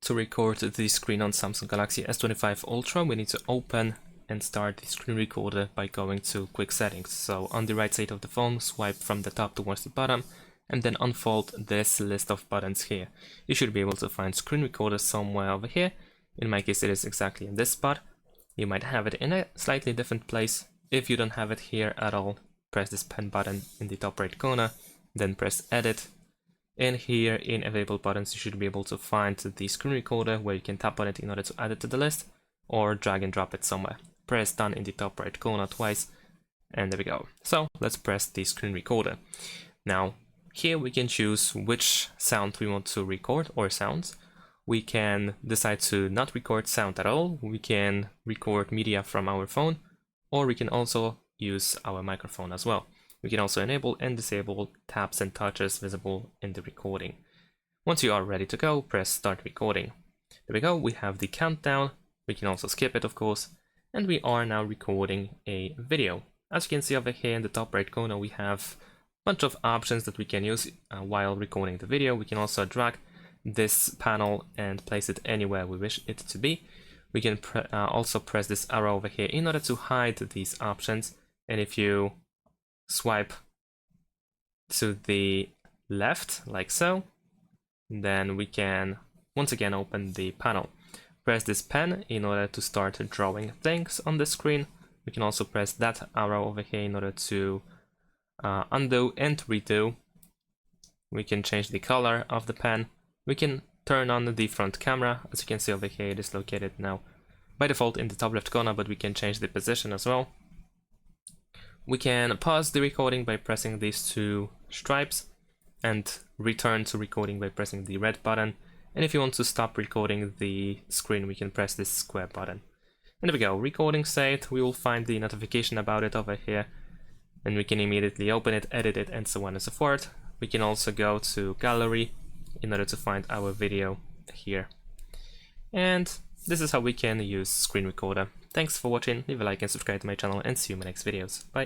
To record the screen on Samsung Galaxy S25 Ultra, we need to open and start the screen recorder by going to Quick Settings. So on the right side of the phone, swipe from the top towards the bottom, and then unfold this list of buttons here. You should be able to find screen recorder somewhere over here. In my case, it is exactly in this spot. You might have it in a slightly different place. If you don't have it here at all, press this pen button in the top right corner, then press Edit. And here in available buttons, you should be able to find the screen recorder where you can tap on it in order to add it to the list, or drag and drop it somewhere. Press done in the top right corner twice, and there we go. So let's press the screen recorder. Now here we can choose which sound we want to record, or sounds. We can decide to not record sound at all. We can record media from our phone, or we can also use our microphone as well. We can also enable and disable taps and touches visible in the recording. Once you are ready to go, press start recording. There we go, we have the countdown. We can also skip it, of course, and we are now recording a video. As you can see over here in the top right corner, we have a bunch of options that we can use while recording the video. We can also drag this panel and place it anywhere we wish it to be. We can also press this arrow over here in order to hide these options, and if you swipe to the left like so, then we can once again open the panel. Press this pen in order to start drawing things on the screen. We can also press that arrow over here in order to undo and redo. We can change the color of the pen. We can turn on the front camera. As you can see over here, it is located now by default in the top left corner, but we can change the position as well. We can pause the recording by pressing these two stripes and return to recording by pressing the red button. And if you want to stop recording the screen, we can press this square button. And there we go, recording saved. We will find the notification about it over here, and we can immediately open it, edit it, and so on and so forth. We can also go to gallery in order to find our video here. And this is how we can use screen recorder. Thanks for watching, leave a like and subscribe to my channel, and see you in my next videos. Bye!